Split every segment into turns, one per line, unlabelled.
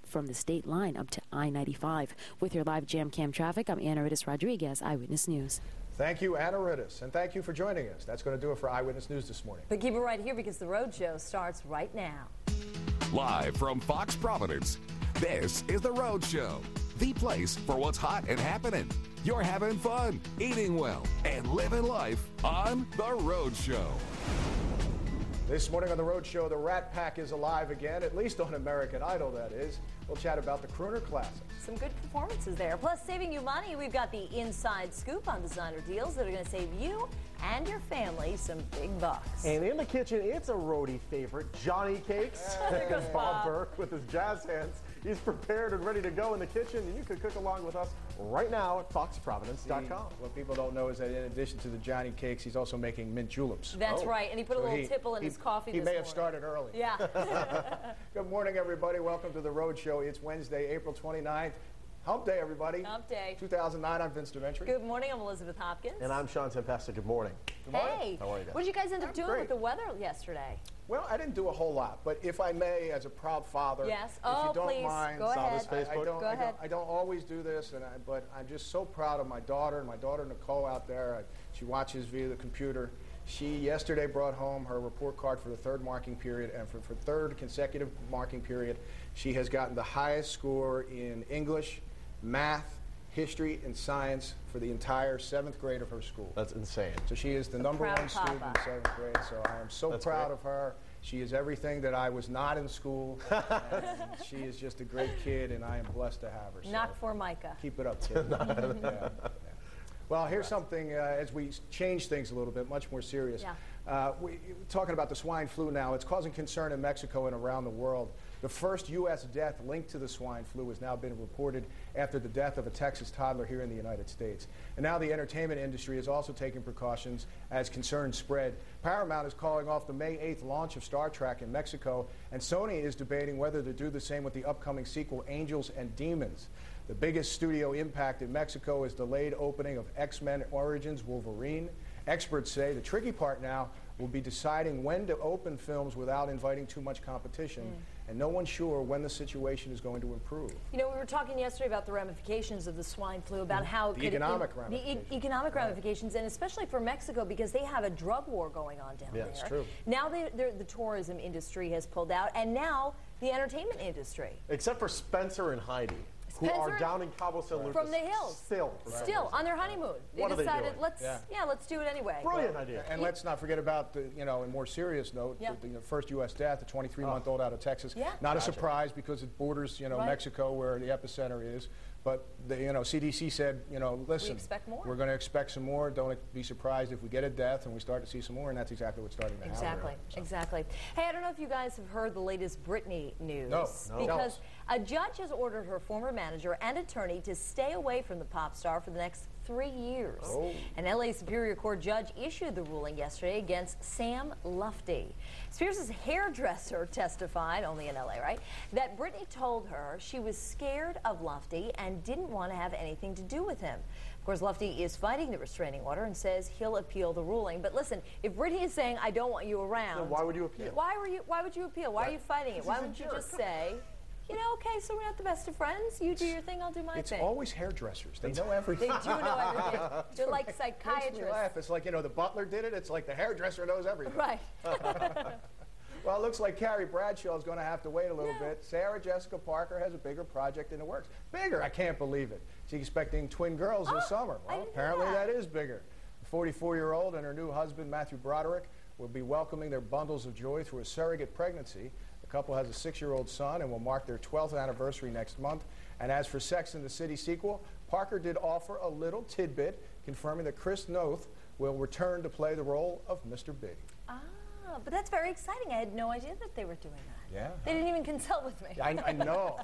from the state line up to I-95. With your live Jam Cam traffic, I'm Anna Rittis Rodriguez, Eyewitness News.
Thank you, Anna Rittis, and thank you for joining us. That's going to do it for Eyewitness News this morning.
But keep it right here because the Rhode Show starts right now.
Live from Fox Providence, this is the Rhode Show, the place for what's hot and happening. You're having fun, eating well, and living life on the Rhode Show.
This morning on the Rhode Show, the Rat Pack is alive again, at least on American Idol, that is. We'll chat about the Crooner Classics.
Some good performances there. Plus, saving you money, we've got the inside scoop on designer deals that are going to save you and your family some big bucks.
And in the kitchen, it's a roadie favorite, Johnny Cakes.
There goes
Bob Burke with his jazz hands. He's prepared and ready to go in the kitchen, and you can cook along with us right now at foxprovidence.com.
What people don't know is that in addition to the Johnny Cakes, he's also making mint juleps.
That's right, and he put a little tipple in his coffee this morning.
He may have started early.
Yeah.
Good morning, everybody. Welcome to the Rhode Show. It's Wednesday, April 29th. Hump Day, everybody.
Hump Day.
2009, I'm Vince DeVentry.
Good morning, I'm Elizabeth Hopkins.
And I'm Sean Tempesta. Good morning.
Good morning.
Hey,
how are you guys?
What did you guys end up doing
great.
with the weather yesterday?
Well, I didn't do a whole lot, but if I may, as a proud father,
Yes.
if you don't
Please.
mind,
Go ahead.
Facebook.
Go ahead.
I don't always do this, but I'm just so proud of my daughter Nicole out there. She watches via the computer. She yesterday brought home her report card for the third marking period, and for third consecutive marking period, she has gotten the highest score in English, math, history, and science for the entire 7th grade of her school.
That's insane.
So she is the number one student in 7th grade, so I am so proud of her. She is everything that I was not in school. And she is just a great kid, and I am blessed to have her.
Not for Micah.
Keep it up, kid. Yeah. Well, here's something, as we change things a little bit, much more serious.
Yeah.
We're talking about the swine flu now. It's causing concern in Mexico and around the world. The first U.S. death linked to the swine flu has now been reported after the death of a Texas toddler here in the United States. And now the entertainment industry is also taking precautions as concerns spread. Paramount is calling off the May 8th launch of Star Trek in Mexico, and Sony is debating whether to do the same with the upcoming sequel, Angels and Demons. The biggest studio impact in Mexico is delayed opening of X-Men Origins Wolverine. Experts say the tricky part now will be deciding when to open films without inviting too much competition, and no one's sure when the situation is going to improve.
You know, we were talking yesterday about the ramifications of the swine flu, about how
the economic ramifications.
The economic ramifications, and especially for Mexico because they have a drug war going on down there.
That's true.
Now the tourism industry has pulled out, and now the entertainment industry.
Except for Spencer and Heidi, who are down in Cabo San Lucas.
From the hills.
Still
On their honeymoon. They
What are they
decided,
doing?
let's do it anyway.
Brilliant idea.
And let's not forget about the, a more serious note, the first U.S. death, the 23-month-old out of Texas.
Yeah.
Not a surprise because it borders, Mexico, where the epicenter is. But the, CDC said, listen,
we expect more.
We're going to expect some more. Don't be surprised if we get a death and we start to see some more, and that's exactly what's starting to happen.
Exactly. Hey, I don't know if you guys have heard the latest Britney news.
No.
Because a judge has ordered her former manager and attorney to stay away from the pop star for the next 3 years. An LA Superior Court judge issued the ruling yesterday against Sam Lufty. Spears' hairdresser testified, only in LA, right, that Britney told her she was scared of Lufty and didn't want to have anything to do with him. Of course, Lufty is fighting the restraining order and says he'll appeal the ruling. But listen, if Britney is saying, I don't want you around,
then why would you appeal?
Why would you appeal? Why are you fighting it? Why wouldn't you just say, okay, so we're not the best of friends. You do your thing, I'll do my thing.
It's always hairdressers. They know everything.
They do know everything. They're like psychiatrists.
Makes me laugh. It's like, the butler did it. It's like the hairdresser knows everything.
Right.
Well, it looks like Carrie Bradshaw is going to have to wait a little bit. Sarah Jessica Parker has a bigger project in the works. Bigger? I can't believe it. She's expecting twin girls this summer. Well, apparently that is bigger. The 44-year-old and her new husband, Matthew Broderick, will be welcoming their bundles of joy through a surrogate pregnancy. The couple has a 6-year-old son and will mark their 12th anniversary next month. And as for Sex and the City sequel, Parker did offer a little tidbit confirming that Chris Noth will return to play the role of Mr. Big.
But that's very exciting. I had no idea that they were doing that.
Yeah.
They didn't even consult with me.
I know.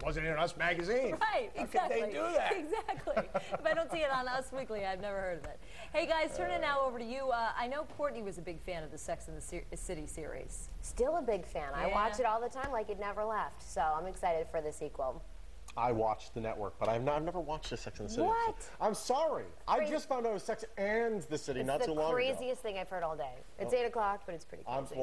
Wasn't in Us Magazine.
Right, exactly.
How could they do that?
Exactly. If I don't see it on Us Weekly, I've never heard of it. Hey, guys, turn it now over to you. I know Courtney was a big fan of the Sex and the City series.
Still a big fan. I watch it all the time like it never left. So I'm excited for the sequel.
I watched the network, but I've never watched the Sex and the City.
What?
I'm sorry. I just found out it was Sex and the City not too long ago.
It's the craziest thing I've heard all day. It's 8 o'clock, but it's pretty crazy.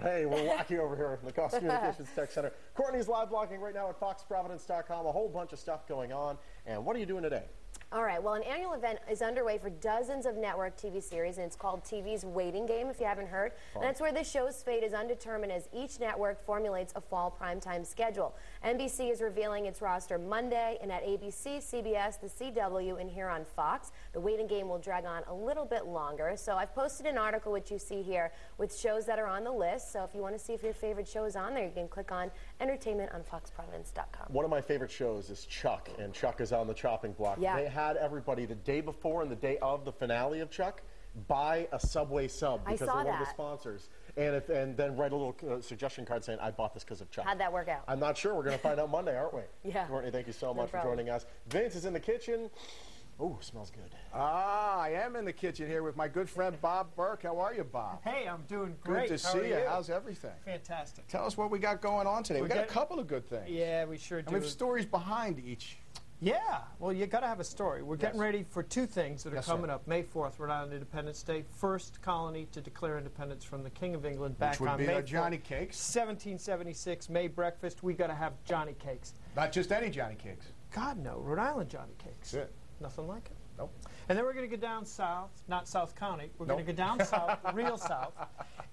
Hey, we're wacky over here in the Cost Communications Tech Center. Courtney's live blogging right now at foxprovidence.com. A whole bunch of stuff going on. And what are you doing today?
All right, well, an annual event is underway for dozens of network TV series, and it's called TV's Waiting Game, if you haven't heard. And that's where the show's fate is undetermined as each network formulates a fall primetime schedule. NBC is revealing its roster Monday, and at ABC, CBS, the CW, and here on Fox, the Waiting Game will drag on a little bit longer. So I've posted an article, which you see here, with shows that are on the list. So if you want to see if your favorite show is on there, you can click on Entertainment on foxprovidence.com.
One of my favorite shows is Chuck, and Chuck is on the chopping block.
Yeah.
They had everybody the day before and the day of the finale of Chuck buy a Subway sub because they're one of the sponsors, and then write a little suggestion card saying, I bought this because of Chuck.
How'd that work out?
I'm not sure. We're going to find out Monday, aren't we?
Yeah.
Courtney, thank you so much for joining us. Vince is in the kitchen. Ooh, smells good.
I am in the kitchen here with my good friend Bob Burke. How are you, Bob?
Hey, I'm doing great.
Good to see you. How's everything?
Fantastic.
Tell us what we got going on today. We got a couple of good things.
Yeah, we sure do.
And we have stories behind each.
Yeah, well, you got to have a story. We're getting ready for two things that are coming up. May 4th, Rhode Island Independence Day, first colony to declare independence from the King of England back on May 4th,
Johnny Cakes.
1776, May breakfast. We got to have Johnny Cakes.
Not just any Johnny Cakes.
God, no, Rhode Island Johnny Cakes.
That's it.
Nothing like it.
Nope.
And then we're going to go down south, not South County. We're going to go down south, real south,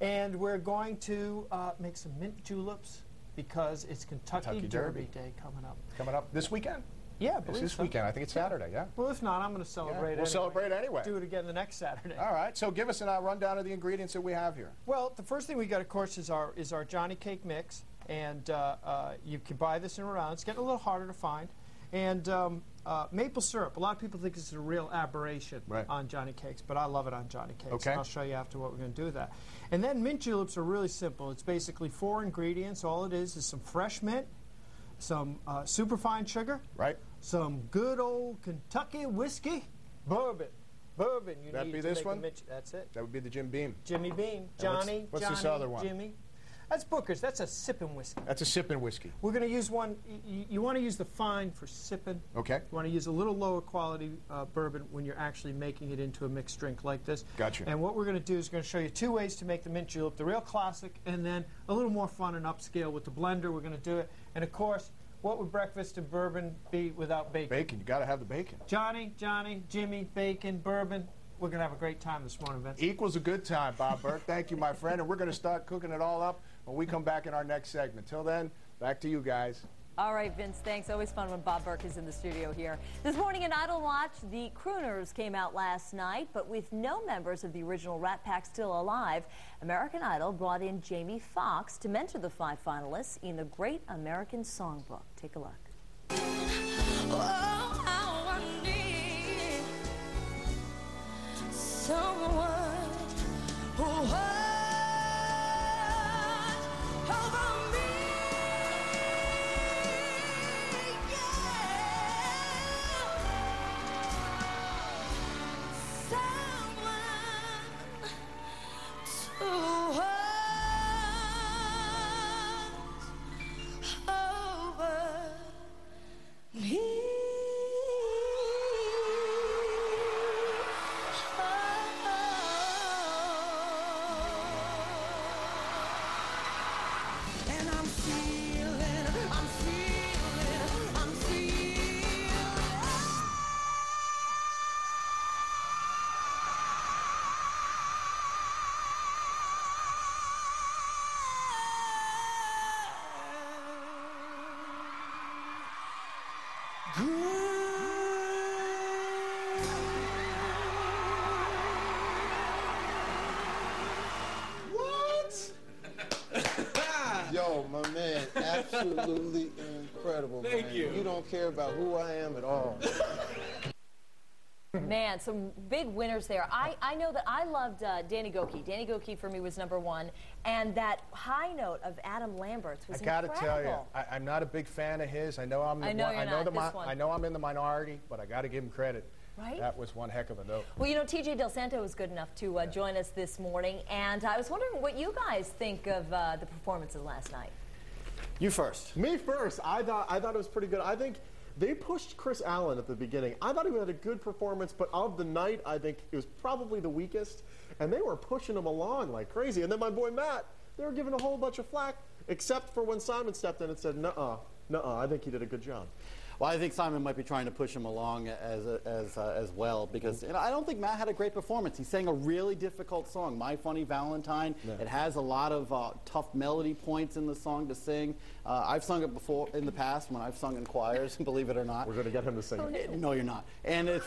and we're going to make some mint juleps because it's Kentucky Derby Day coming up.
Coming up this weekend?
Yeah, I believe
this weekend. I think it's Saturday, yeah?
Well, if not, I'm going to celebrate
We'll celebrate anyway.
Do it again the next Saturday.
All right. So give us a rundown of the ingredients that we have here.
Well, the first thing we got, of course, is our Johnny Cake mix. And you can buy this in Rhode Island. It's getting a little harder to find. And maple syrup. A lot of people think it's a real aberration on Johnny Cakes, but I love it on Johnny Cakes.
Okay.
And I'll show you after what we're going to do with that. And then mint juleps are really simple. It's basically 4 ingredients. All it is some fresh mint, some superfine sugar, some good old Kentucky whiskey, bourbon. Bourbon. You
That'd
need
be
to
this
make
one?
That's it.
That would be the Jim Beam.
Jimmy Beam. Johnny.
What's
Johnny,
this other one?
Jimmy. That's Booker's. That's a sipping whiskey.
That's a sipping whiskey.
We're going to use one. You want to use the fine for sipping.
Okay.
You want to use a little lower quality bourbon when you're actually making it into a mixed drink like this.
Gotcha.
And what we're going to do is going to show you 2 ways to make the mint julep, the real classic, and then a little more fun and upscale with the blender. We're going to do it. And, of course, what would breakfast and bourbon be without bacon?
Bacon. You got to have the bacon.
Johnny, Jimmy, bacon, bourbon. We're going to have a great time this morning, Vince.
Equals a good time, Bob Burke. Thank you, my friend. And we're going to start cooking it all up when we come back in our next segment. Till then, back to you guys.
All right, Vince, thanks. Always fun when Bob Burke is in the studio here. This morning in Idol Watch, the Crooners came out last night, but with no members of the original Rat Pack still alive, American Idol brought in Jamie Foxx to mentor the 5 finalists in the Great American Songbook. Take a look.
Oh, I need someone who watch over me, someone to watch over me.
Yo, my man, absolutely incredible.
Thank you.
You don't care about who I am at all.
Man, some big winners there. I know that I loved Danny Gokey. Danny Gokey for me was #1, and that high note of Adam Lambert's was incredible.
I got to tell you, I'm not a big fan of his. I know I'm in the minority, but I got to give him credit.
Right?
That was one heck of a note.
Well, you know, TJ Del Santo was good enough to join us this morning, and I was wondering what you guys think of the performances last night.
You first.
Me first. I thought it was pretty good. I think they pushed Chris Allen at the beginning. I thought he had a good performance, but of the night, I think it was probably the weakest. And they were pushing him along like crazy. And then my boy Matt, they were giving a whole bunch of flack, except for when Simon stepped in and said, nuh-uh, I think he did a good job.
Well, I think Simon might be trying to push him along as well, because I don't think Matt had a great performance. He sang a really difficult song, My Funny Valentine. Yeah. It has a lot of tough melody points in the song to sing. I've sung it before in the past when I've sung in choirs, believe it or not.
We're going to get him to sing it.
No, you're not. And it's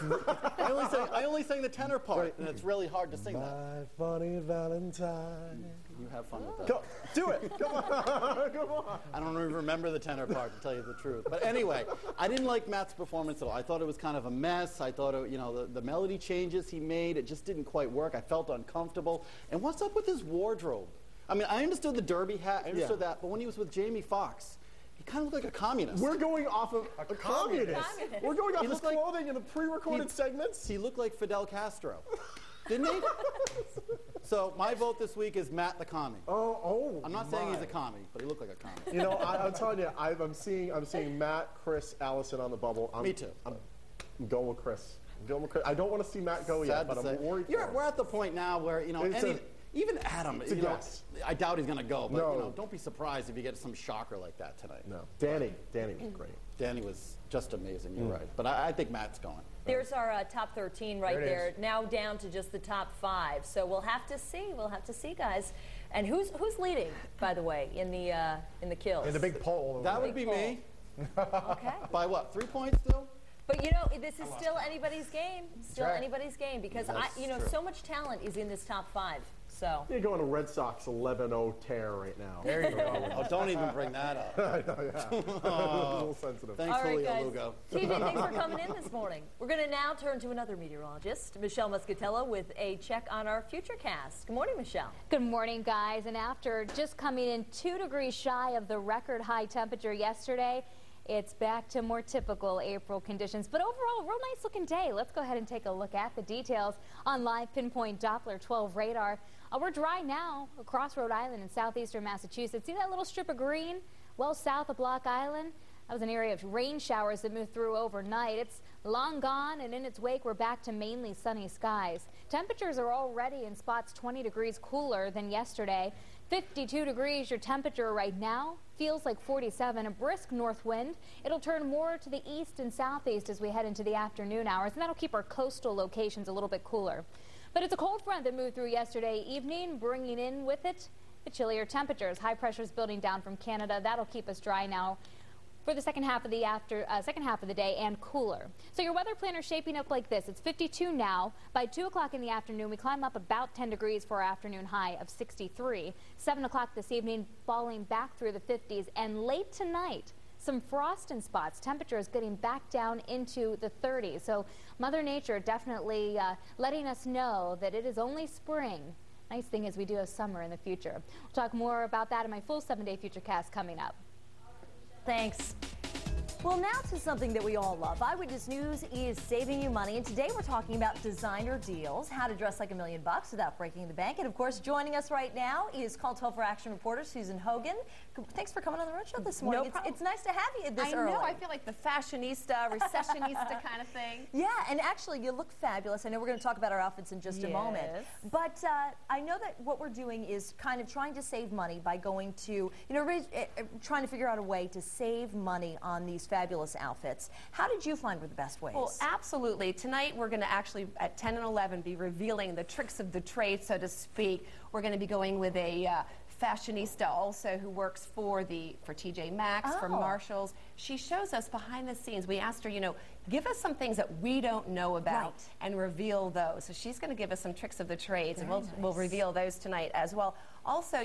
I only sang the tenor part, right. And it's really hard to sing that.
My Funny Valentine.
You have fun with that.
Go, do it. Come on. Come on.
I don't even remember the tenor part, to tell you the truth. But anyway, I didn't like Matt's performance at all. I thought it was kind of a mess. I thought, the melody changes he made, it just didn't quite work. I felt uncomfortable. And what's up with his wardrobe? I mean, I understood the derby hat. I understood that. But when he was with Jamie Foxx, he kind of looked like a communist.
We're going off of a communist. We're going off his clothing in the pre-recorded segments.
He looked like Fidel Castro. Didn't he? So my vote this week is Matt the commie. I'm not saying he's a commie, but he looked like a commie.
You know, I'm telling you, I'm seeing Matt, Chris, Allison on the bubble.
Me too.
I'm going with Chris. I don't want to see Matt go yet, but I'm worried.
We're at the point now where even Adam. I doubt he's going to go, but don't be surprised if you get some shocker like that tonight.
No, Danny was great.
Danny was just amazing. You're right, but I think Matt's going.
There's our top 13 right there. Now down to just the top 5. So we'll have to see. We'll have to see, guys. And who's leading, by the way, in the kills?
In the big poll.
That would be me.
Okay.
By what? 3 points still?
But this is still anybody's game. Still anybody's game, because so much talent is in this top 5. So
you're going to Red Sox 11-0 tear right now.
There you go. Don't even bring that up.
I know, yeah. A little sensitive.
Thanks, Julio Lugo.
TJ, thanks for coming in this morning. We're going to now turn to another meteorologist, Michelle Muscatello, with a check on our futurecast. Good morning, Michelle.
Good morning, guys. And after just coming in 2 degrees shy of the record high temperature yesterday, it's back to more typical April conditions, but overall, real nice looking day. Let's go ahead and take a look at the details on live pinpoint Doppler 12 radar. We're dry now across Rhode Island and southeastern Massachusetts. See that little strip of green well south of Block Island? That was an area of rain showers that moved through overnight. It's long gone, and in its wake, we're back to mainly sunny skies. Temperatures are already in spots 20 degrees cooler than yesterday. 52 degrees your temperature right now. Feels like 47, a brisk north wind. It'll turn more to the east and southeast as we head into the afternoon hours, and that'll keep our coastal locations a little bit cooler. But it's a cold front that moved through yesterday evening, bringing in with it the chillier temperatures. High pressures building down from Canada. That'll keep us dry now for the second half of the day and cooler. So your weather planner is shaping up like this. It's 52 now. By 2 o'clock in the afternoon, we climb up about 10 degrees for our afternoon high of 63. 7 o'clock this evening, falling back through the 50s. And late tonight, some frost in spots. Temperatures getting back down into the 30s. So Mother Nature definitely letting us know that it is only spring. Nice thing is we do have summer in the future. We'll talk more about that in my full 7-day Futurecast coming up.
Thanks. Well, now to something that we all love. Eyewitness News is saving you money, and today we're talking about designer deals, how to dress like $1 million without breaking the bank. And of course, joining us right now is Call 12 for Action reporter Susan Hogan. Thanks for coming on the Rhode Show this morning. It's nice to have you this early.
I know. I feel like the fashionista, recessionista kind of thing.
Yeah, and actually, you look fabulous. I know we're going to talk about our outfits in just a moment. But I know that what we're doing is kind of trying to save money by going to, trying to figure out a way to save money on these fabulous outfits. How did you find were the best ways?
Well, absolutely. Tonight we're going to actually, at 10 and 11, be revealing the tricks of the trade, so to speak. We're going to be going with a fashionista also who works for TJ Maxx, for Marshalls. She shows us behind the scenes. We asked her, give us some things that we don't know about and reveal those. So she's going to give us some tricks of the trades, and we'll reveal those tonight as well. Also,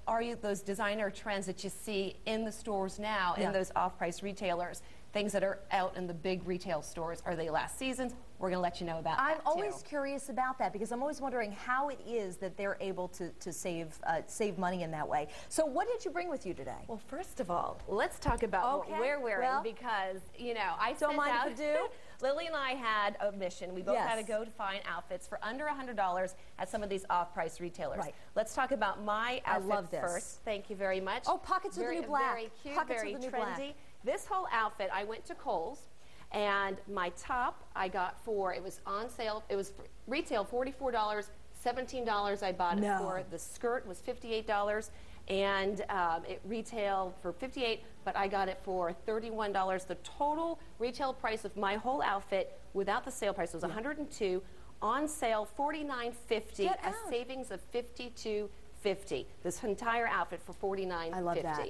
are those designer trends that you see in the stores now, in those off-price retailers, things that are out in the big retail stores, are they last seasons? We're going to let you know about that,
I'm always curious about that, because I'm always wondering how it is that they're able to save money in that way. So what did you bring with you today?
Well, first of all, let's talk about what we're wearing, because, I
don't mind if you do.
Lily and I had a mission. We both had to go to find outfits for under $100 at some of these off-price retailers.
Right.
Let's talk about my outfit
love this.
first. Thank you very much.
Oh, pockets with the new black.
Very cute,
Pockets
very
with the new
trendy.
black.
This whole outfit, I went to Kohl's, and my top I got for, it was on sale, it was retail $44, $17 I bought it for. The skirt was $58, and it retailed for $58, but I got it for $31. The total retail price of my whole outfit without the sale price was $102. On sale, $49.50, a savings of $52.50. This entire outfit for $49.50.
I love that.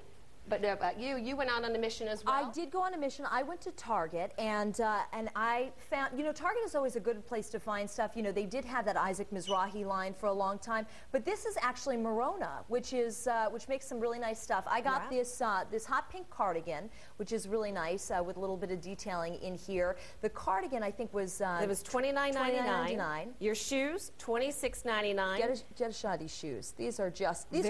But you went out on a mission as well?
I did go on a mission. I went to Target, and I found, Target is always a good place to find stuff. They did have that Isaac Mizrahi line for a long time, but this is actually Morona, which makes some really nice stuff. I got this hot pink cardigan, which is really nice with a little bit of detailing in here. The cardigan, I think, was
it was $29.99. Your shoes, $26.99.
Get a shot of these shoes. These are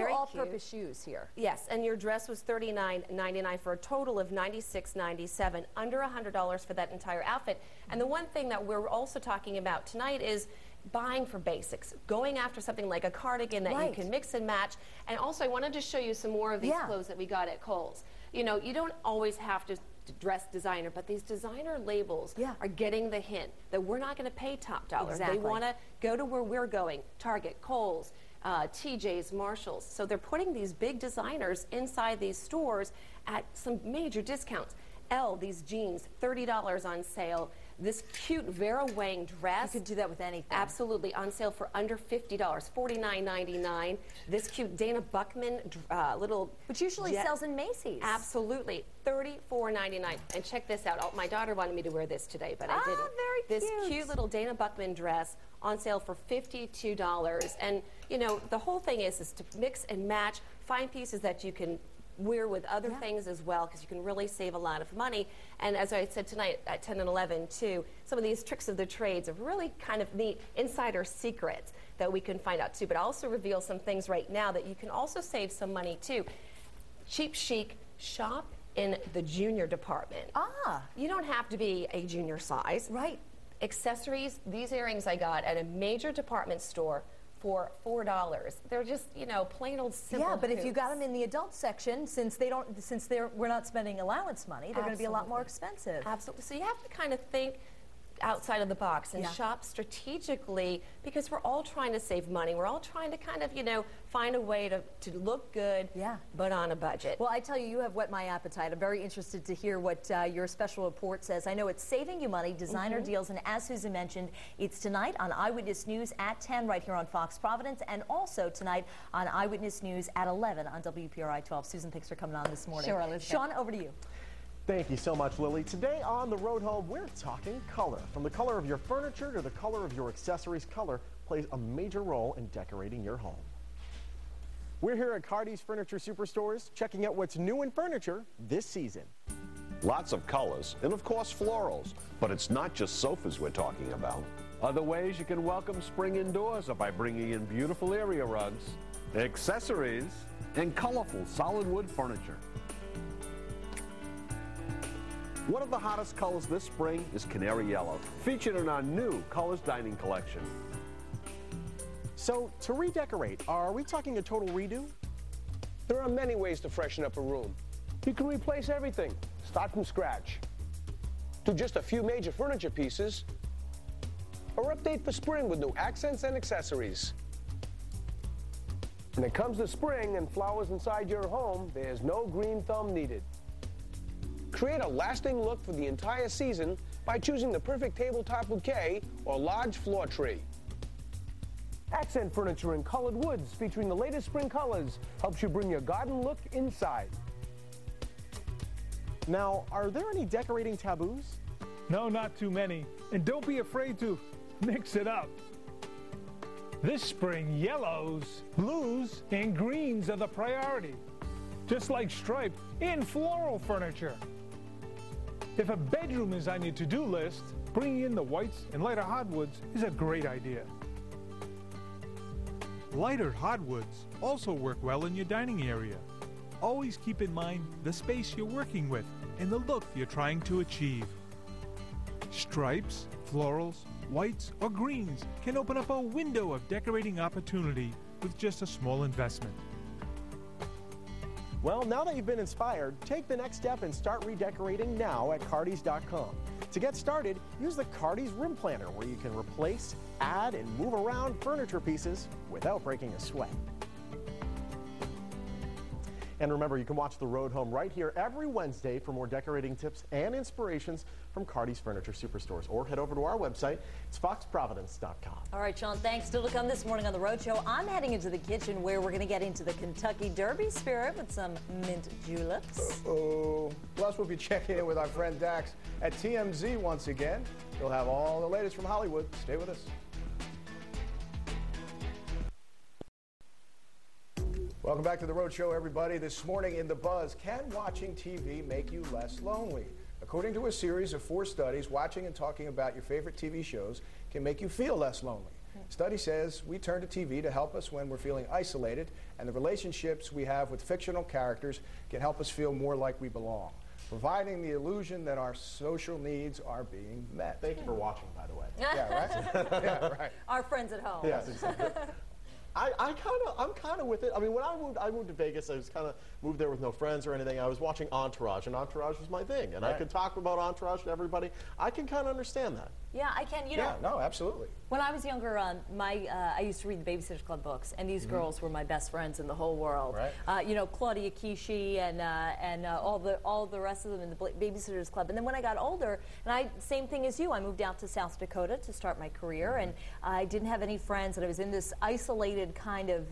all-purpose shoes here.
Yes, and your dress was $39.99 for a total of $96.97, under $100 for that entire outfit. And the one thing that we're also talking about tonight is buying for basics, going after something like a cardigan that you can mix and match. And also, I wanted to show you some more of these clothes that we got at Kohl's. You don't always have to dress designer, but these designer labels are getting the hint that we're not going to pay top dollar.
Exactly.
They want to go to where we're going, Target, Kohl's, TJ's, Marshalls. So they're putting these big designers inside these stores at some major discounts. These jeans, $30 on sale. This cute Vera Wang dress.
You could do that with anything.
Absolutely, on sale for under $50, $49.99. This cute Dana Buckman
which usually sells in Macy's.
Absolutely, $34.99. And check this out. My daughter wanted me to wear this today, but I didn't.
Very cute.
This cute little Dana Buckman dress on sale for $52. And the whole thing is to mix and match, find pieces that you can wear with other things as well, because you can really save a lot of money. And as I said tonight at 10 and 11 too, some of these tricks of the trades are really kind of neat insider secrets that we can find out too. But I'll also reveal some things right now that you can also save some money too. Cheap Chic, shop in the junior department. You don't have to be a junior size.
Right.
Accessories, these earrings I got at a major department store for $4. They're just, plain old simple.
Yeah, but if you got them in the adult section, we're not spending allowance money, they're going to be a lot more expensive.
Absolutely. So you have to kind of think outside of the box and shop strategically, because we're all trying to save money. We're all trying to kind of, find a way to look good, but on a budget.
Well, I tell you, you have whet my appetite. I'm very interested to hear what your special report says. I know it's saving you money, designer deals, and as Susan mentioned, it's tonight on Eyewitness News at 10 right here on Fox Providence, and also tonight on Eyewitness News at 11 on WPRI 12. Susan, thanks for coming on this morning.
Sure, Elizabeth.
Sean, over to you.
Thank you so much, Lily. Today on the Road Home, we're talking color. From the color of your furniture to the color of your accessories, color plays a major role in decorating your home. We're here at Cardi's Furniture Superstores, checking out what's new in furniture this season.
Lots of colors, and of course florals. But it's not just sofas we're talking about.
Other ways you can welcome spring indoors are by bringing in beautiful area rugs, accessories, and colorful solid wood furniture.
One of the hottest colors this spring is canary yellow, featured in our new Colors Dining collection.
So, to redecorate, are we talking a total redo?
There are many ways to freshen up a room. You can replace everything, start from scratch. Do just a few major furniture pieces, or update for spring with new accents and accessories. When it comes to spring and flowers inside your home, there's no green thumb needed. Create a lasting look for the entire season by choosing the perfect tabletop bouquet or large floor tree. Accent furniture in colored woods featuring the latest spring colors helps you bring your garden look inside.
Now, are there any decorating taboos?
No, not too many. And don't be afraid to mix it up. This spring, yellows, blues, and greens are the priority, just like striped and floral furniture. If a bedroom is on your to-do list, bringing in the whites and lighter hardwoods is a great idea.
Lighter hardwoods also work well in your dining area. Always keep in mind the space you're working with and the look you're trying to achieve. Stripes, florals, whites, or greens can open up a window of decorating opportunity with just a small investment.
Well, now that you've been inspired, take the next step and start redecorating now at Cardis.com. To get started, use the Cardis Room Planner, where you can replace, add, and move around furniture pieces without breaking a sweat. And remember, you can watch The Road Home right here every Wednesday for more decorating tips and inspirations from Cardis Furniture Superstores. Or head over to our website. It's foxprovidence.com.
All right, Sean, thanks. Still to come this morning on The Road Show, I'm heading into the kitchen where we're going to get into the Kentucky Derby spirit with some mint juleps.
Plus, we'll be checking in with our friend Dax at TMZ once again. He'll have all the latest from Hollywood. Stay with us. Welcome back to The Road Show, everybody. This morning in The Buzz, can watching TV make you less lonely? According to a series of 4 studies, watching and talking about your favorite TV shows can make you feel less lonely. Study says we turn to TV to help us when we're feeling isolated, and the relationships we have with fictional characters can help us feel more like we belong, providing the illusion that our social needs are being met.
Thank you for watching, by the way.
Yeah, right? Yeah, right.
Our friends at home.
Yes, exactly. I'm kind of with it. I mean, when I moved to Vegas, I was kind of moved there with no friends or anything. I was watching Entourage, and Entourage was my thing. And I could talk about Entourage to everybody. I can kind of understand that.
Yeah, I can. You know,
no, absolutely.
When I was younger, I used to read the Babysitters Club books, and these girls were my best friends in the whole world. Right. You know, Claudia Kishi and all the rest of them in the Babysitters Club. And then when I got older, and same thing as you, I moved out to South Dakota to start my career, and I didn't have any friends, and I was in this isolated kind of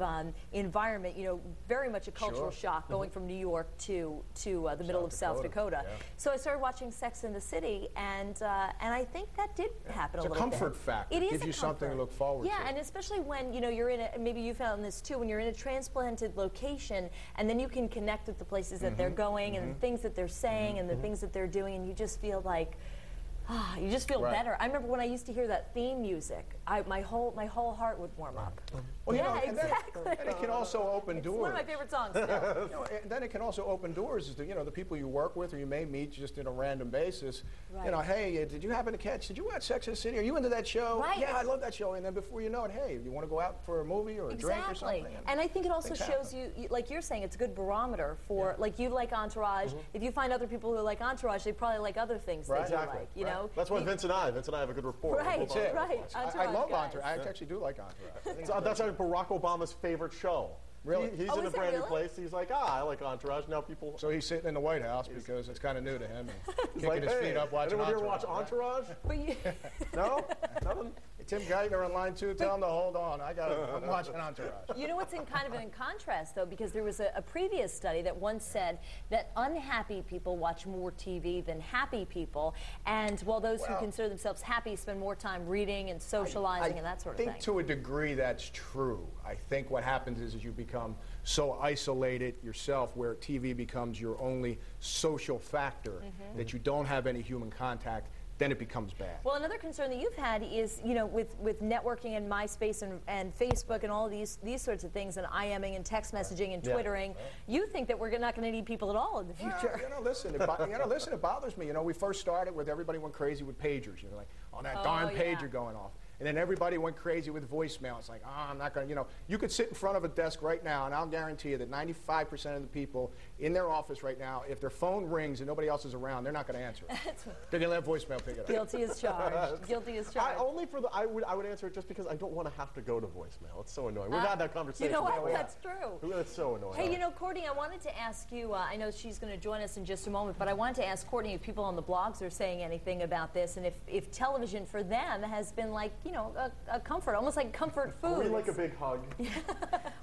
environment. You know, very much a cultural shock going from New York to the middle of South Dakota. Yeah. So I started watching Sex and the City, and I think that did happen a little bit.
It's a comfort factor.
It is
gives you something to look forward to.
Yeah, and especially when you're in a, maybe you found this too, when you're in a transplanted location, and then you can connect with the places that they're going and the things that they're saying and the things that they're doing, and you just feel like, you just feel better. I remember when I used to hear that theme music, my whole heart would warm up.
Well,
yeah, exactly.
And it can also open doors.
It's one of my favorite songs.
You know, and then it can also open doors to the people you work with or you may meet just on a random basis. Right. You know, hey, did you happen to did you watch Sex and the City? Are you into that show?
Right.
Yeah, I love that show. And then before you know it, hey, you want to go out for a movie or a drink or something?
And I think it also shows you, like you're saying, it's a good barometer for, like you like Entourage. If you find other people who like Entourage, they probably like other things that you like, you know?
That's why Vince and I have a good rapport.
Right, right.
I love Entourage. I actually do like Entourage.
That's Barack Obama's favorite show.
Really?
He's in a brand new place. He's like, I like Entourage. Now people.
So he's sitting in the White House because it's kind of new to him. And
he's
kicking
like,
his feet up watching
anyone
Entourage.
here watch Entourage? No? Nothing?
Tim Geithner on line 2, tell him to hold on. I'm watching Entourage.
You know what's in contrast, though, because there was a previous study that once said that unhappy people watch more TV than happy people, and while those who consider themselves happy spend more time reading and socializing and that sort of thing.
I think to a degree that's true. I think what happens is you become so isolated yourself where TV becomes your only social factor that you don't have any human contact. Then it becomes bad.
Well, another concern that you've had is, you know, with networking and MySpace and Facebook and all of these sorts of things and IMing and text messaging and Twittering, you think that we're not going to need people at all in the future.
You know, listen, it bothers me. You know, we first started with everybody went crazy with pagers. You know, like, that darn pager going off. And then everybody went crazy with voicemail. It's like, I'm not going to, you could sit in front of a desk right now, and I'll guarantee you that 95% of the people in their office right now, if their phone rings and nobody else is around, they're not going to answer it. They're going to let voicemail pick it up.
Guilty as charged. Guilty as charged.
I would answer it just because I don't want to have to go to voicemail. It's so annoying. We've had that conversation.
You know what? That's true.
It's so annoying.
Hey, Courtney, I wanted to ask you, I know she's going to join us in just a moment, but I wanted to ask Courtney if people on the blogs are saying anything about this, and if television for them has been like, a comfort, almost like comfort food.
We like a big hug.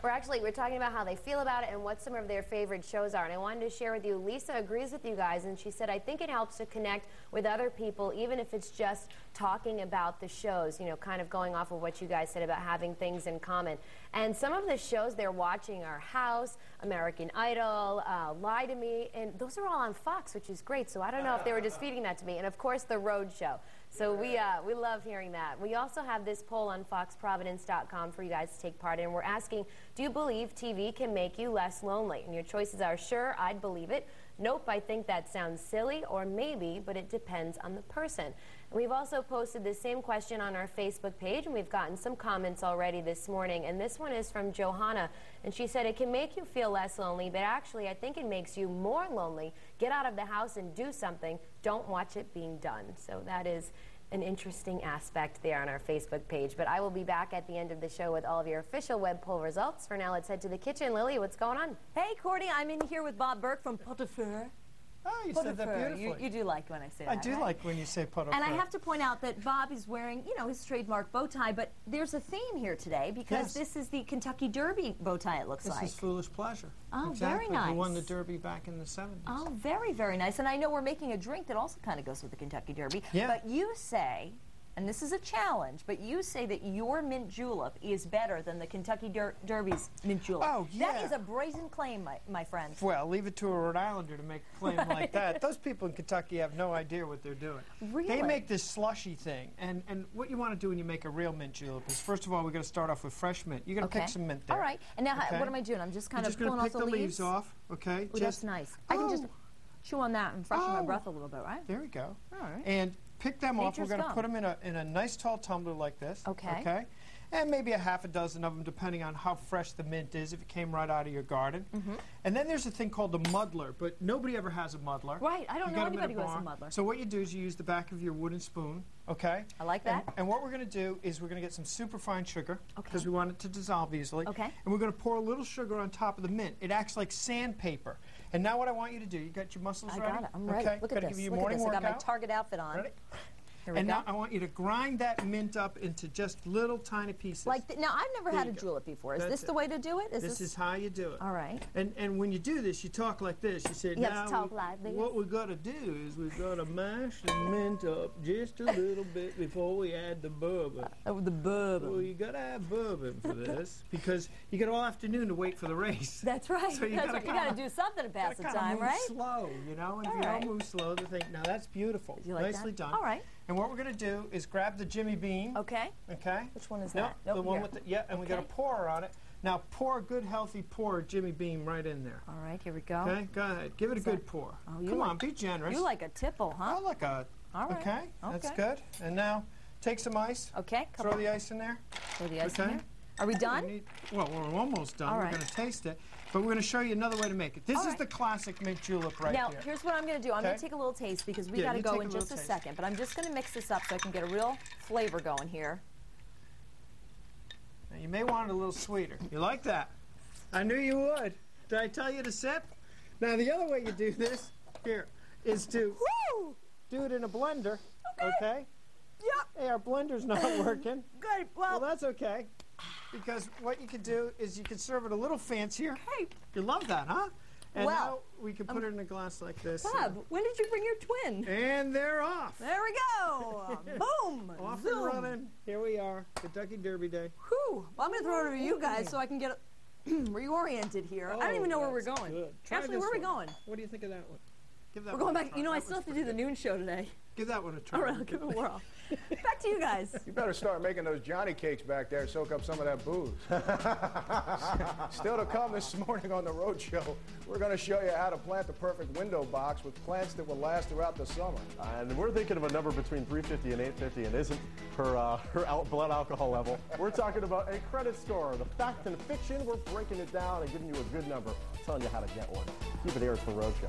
We're talking about how they feel about it and what some of their favorite shows are. And I wanted to share with you, Lisa agrees with you guys, and she said, I think it helps to connect with other people, even if it's just talking about the shows, kind of going off of what you guys said about having things in common. And some of the shows they're watching are House, American Idol, Lie to Me, and those are all on Fox, which is great. So I don't know if they were just feeding that to me. And of course, The Rhode Show. So we love hearing that. We also have this poll on foxprovidence.com for you guys to take part in. We're asking, do you believe TV can make you less lonely? And your choices are sure, I'd believe it, Nope, I think that sounds silly, or maybe, but it depends on the person. We've also posted the same question on our Facebook page, and we've gotten some comments already this morning. And this one is from Johanna, and she said, it can make you feel less lonely, but actually I think it makes you more lonely. Get out of the house and do something. Don't watch it being done. So that is an interesting aspect there on our Facebook page. But I will be back at the end of the show with all of your official web poll results. For now, let's head to the kitchen. Lily, what's going on?
Hey, Courtney, I'm in here with Bob Burke from Pot au Feu.
Oh, you said that beautifully.
You do like when I say that,
I do
right?
like when you say pot au
And I
feu.
have to point out that Bob is wearing, you know, his trademark bow tie, but there's a theme here today because this is the Kentucky Derby bow tie, it looks like.
This is Foolish Pleasure.
Oh,
exactly.
very nice.
Who won the Derby back in the 70s.
Oh, very, very nice. And I know we're making a drink that also kind of goes with the Kentucky Derby.
Yeah.
But you say, and this is a challenge, but you say that your mint julep is better than the Kentucky Derby's mint julep.
Oh, yeah.
That is a brazen claim, my friend.
Well, leave it to a Rhode Islander to make a claim like that. Those people in Kentucky have no idea what they're doing.
Really?
They make this slushy thing. And what you want to do when you make a real mint julep is, first of all, we're going to start off with fresh mint. You're going to pick some mint there.
All right. And now,
okay?
what am I doing? I'm just kind
You're
of
just
pulling off the
pick the
leaves
off, okay?
Ooh, that's nice. I can just chew on that and freshen my breath a little bit, right?
There we go.
All right.
And pick them off. We're
Nature's
going to
gum.
put them in a nice tall tumbler like this.
Okay.
Okay. And maybe a half a dozen of them, depending on how fresh the mint is, if it came right out of your garden. And then there's a thing called the muddler, but nobody ever has a muddler.
Right. I don't
You
know
got 'em in
anybody who has a
barn.
muddler.
So what you do is you use the back of your wooden spoon, okay?
I like that.
And what we're going to do is we're going to get some superfine sugar, because we want it to dissolve easily.
Okay.
And we're going to pour a little sugar on top of the mint. It acts like sandpaper. And now what I want you to do, you got your muscles
I
ready?
got it. I'm ready.
Okay.
Look at
Gotta
this.
give you a
Look at
morning
this. I got my
workout.
Target outfit on.
Ready?
Here we
And
go.
now I want you to grind that mint up into just little tiny pieces.
Like now, I've never
There
had a
you go.
julep before. Is
That's
this the
it.
way to do it?
This is how you do it.
All right.
And when you do this, you talk like this. You say,
You have
now
to talk like this.
what we got to do is we've got to mash the mint up just a little bit before we add the bourbon.
Oh, the bourbon.
Well, you got to have bourbon for this because you got all afternoon to wait for the race.
That's right.
So you
That's
gotta
right. You got to do something to pass the time,
move
right?
slow, you know. And if
All
you
right.
don't move slow, they think, now that's beautiful.
You like
Nicely
that?
done.
All right.
And what we're going to do is grab the Jimmy Beam.
Okay.
Okay.
Which one is
No,
that?
the
Nope,
one
here.
with the and we got a pour on it. Now pour a good healthy pour of Jimmy Beam right in there.
All right, here we go.
Okay, go ahead. Give it a good pour.
Oh, you
Come
like-
on, be generous.
You like a tipple, huh?
I like a.
All right.
Okay, that's
Okay.
good. And now take some ice.
Okay.
Throw the ice in there.
Throw the ice
okay.
in there. Are we done?
Well, we're almost done.
All
We're
right.
going to taste it, but we're going to show you another way to make it. This
All
is
right.
the classic mint julep right
now,
here.
here's what I'm going to do. I'm going
Okay.
to take a little taste because we
Yeah,
got to
you
go
take
in
a
just a
little taste.
second. But I'm just going to mix this up so I can get a real flavor going here.
Now, you may want it a little sweeter. You like that? I knew you would. Did I tell you to sip? Now, the other way you do this here is to do it in a blender. Okay?
Yep.
Hey, our blender's not working.
Good.
Well, that's okay. Because what you can do is you can serve it a little fancier.
Hey.
You love that, huh? And
Well,
now we can put it in a glass like this.
Bob, when did you bring your twin?
And they're off.
There we go. Boom.
Off
Zoom.
and running. Here we are. Kentucky Derby Day.
Whew. Well, I'm going to throw it over to you guys so I can get reoriented here. I don't even know where we're going.
Good. Try
Actually,
this
where are we
one.
going?
What do you think of that one? Give that
We're
one
going
a
back.
try.
You know, I
That
still
one's
have to do the noon show today.
Give that one a try.
All right, I'll give it a whirl. Back to you guys.
You better start making those Johnny cakes back there, soak up some of that booze. Still to come this morning on the Rhode Show, we're going to show you how to plant the perfect window box with plants that will last throughout the summer.
And we're thinking of a number between 350 and 850, and isn't her blood alcohol level. We're talking about a credit score. The fact and fiction, we're breaking it down and giving you a good number, telling you how to get one. Keep it here for Rhode Show.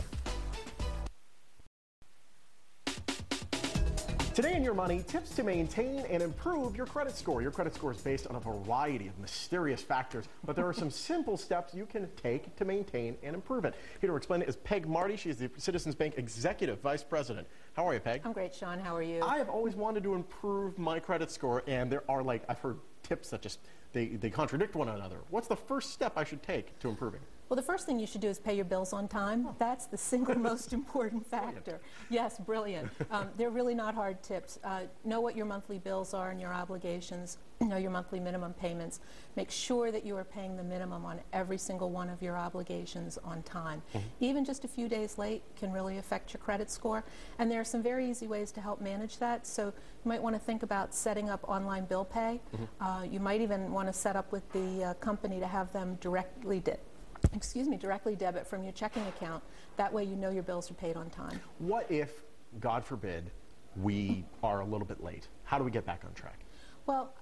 Today in Your Money, tips to maintain and improve your credit score. Your credit score is based on a variety of mysterious factors, but there are some simple steps you can take to maintain and improve it. Here to explain it is Peg Marty. She is the Citizens Bank Executive Vice President. How are you, Peg?
I'm great, Sean. How are you?
I have always wanted to improve my credit score, and there are, like, I've heard tips that just, they contradict one another. What's the first step I should take to improving?
Well, the first thing you should do is pay your bills on time. That's the single most important factor. Yes, brilliant. They're really not hard tips. Know what your monthly bills are and your obligations. Know your monthly minimum payments. Make sure that you are paying the minimum on every single one of your obligations on time. Even just a few days late can really affect your credit score. And there are some very easy ways to help manage that. So you might want to think about setting up online bill pay. You might even want to set up with the company to have them directly directly debit from your checking account. That way you know your bills are paid on time.
What if, God forbid, we are a little bit late? How do we get back on track?
Well,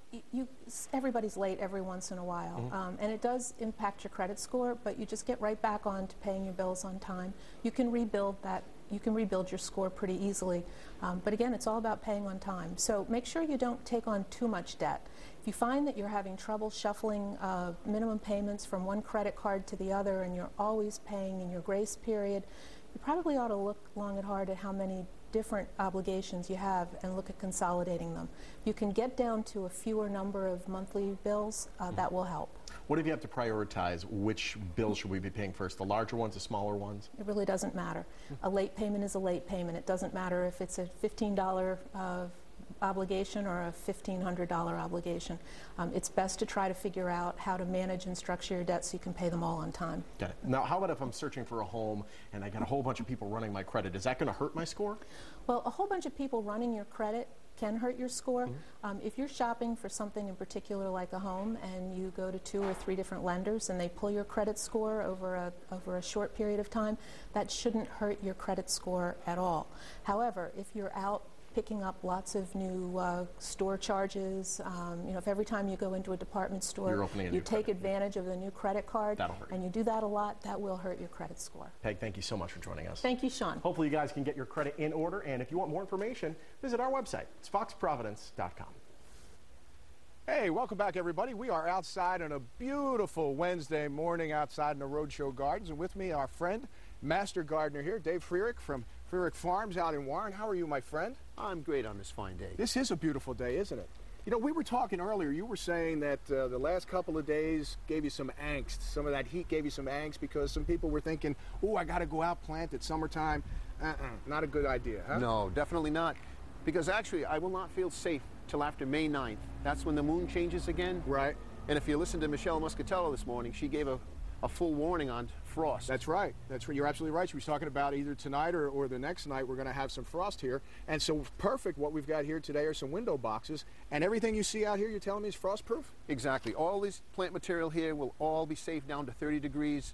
everybody's late every once in a while, and it does impact your credit score, but you just get right back on to paying your bills on time. You can rebuild that. You can rebuild your score pretty easily, but again, it's all about paying on time. So make sure you don't take on too much debt. If you find that you're having trouble shuffling minimum payments from one credit card to the other and you're always paying in your grace period, you probably ought to look long and hard at how many different obligations you have and look at consolidating them. You can get down to a fewer number of monthly bills, that will help.
What if you have to prioritize which bills should we be paying first, the larger ones, the smaller ones?
It really doesn't matter. A late payment is a late payment. It doesn't matter if it's a $15 obligation or a $1,500 obligation. It's best to try to figure out how to manage and structure your debt so you can pay them all on time.
Got it. Now, how about if I'm searching for a home and I got a whole bunch of people running my credit? Is that going to hurt my score?
Well, a whole bunch of people running your credit can hurt your score. If you're shopping for something in particular like a home and you go to 2 or 3 different lenders and they pull your credit score over a short period of time, that shouldn't hurt your credit score at all. However, if you're out picking up lots of new store charges, if every time you go into a department store you take advantage of the new credit card and you do that a lot, that will hurt your credit score.
Peg, thank you so much for joining us.
Thank you, Sean.
Hopefully you guys can get your credit in order, and if you want more information, visit our website. It's foxprovidence.com.
Hey, welcome back, everybody. We are outside on a beautiful Wednesday morning outside in the Rhode Show Gardens, and with me, our friend, Master Gardener here, Dave Freerick from Freerick Farms out in Warren. How are you, my friend?
I'm great on this fine day.
This is a beautiful day, isn't it? You know, we were talking earlier, you were saying that the last couple of days gave you some angst. Some of that heat gave you some angst because some people were thinking, oh, I got to go out, plant at summertime. Not a good idea, huh?
No, definitely not. Because actually, I will not feel safe till after May 9th. That's when the moon changes again.
Right.
And if you listen to Michelle Muscatello this morning, she gave a full warning on frost.
That's right. That's right. You're absolutely right. She was talking about either tonight or the next night we're going to have some frost here. And so perfect what we've got here today are some window boxes. And everything you see out here, you're telling me is frost-proof?
Exactly. All this plant material here will all be safe down to 30 degrees.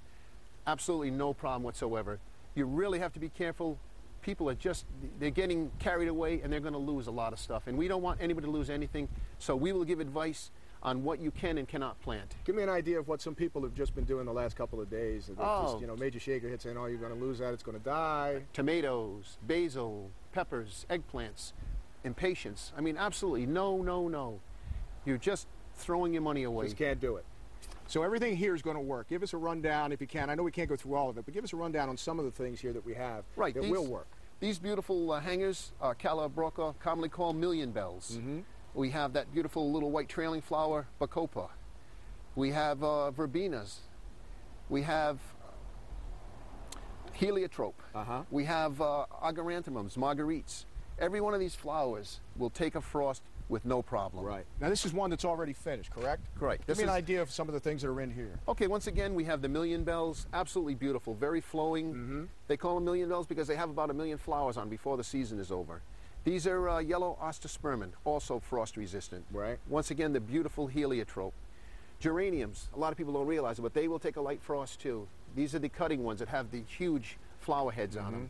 Absolutely no problem whatsoever. You really have to be careful. People are they're getting carried away and they're going to lose a lot of stuff. And we don't want anybody to lose anything. So we will give advice on what you can and cannot plant.
Give me an idea of what some people have just been doing the last couple of days. Just, made you shake your head saying, oh, you're going to lose that, it's going to die.
Tomatoes, basil, peppers, eggplants, impatience. I mean, absolutely, no. You're just throwing your money away.
Just can't do it. So everything here is going to work. Give us a rundown if you can. I know we can't go through all of it, but give us a rundown on some of the things here that we have that will work.
These beautiful hangers are Calabrocca, commonly called million bells. We have that beautiful little white trailing flower, Bacopa. We have verbenas. We have heliotrope. We have agaranthemums, marguerites. Every one of these flowers will take a frost with no problem.
Right. Now this is one that's already finished, correct?
Correct.
Give me an idea of some of the things that are in here.
Okay, once again, we have the million bells. Absolutely beautiful, very flowing. They call them million bells because they have about 1 million flowers on before the season is over. These are yellow ostaspermon, also frost resistant.
Right.
Once again, the beautiful heliotrope. Geraniums, a lot of people don't realize it, but they will take a light frost too. These are the cutting ones that have the huge flower heads on them.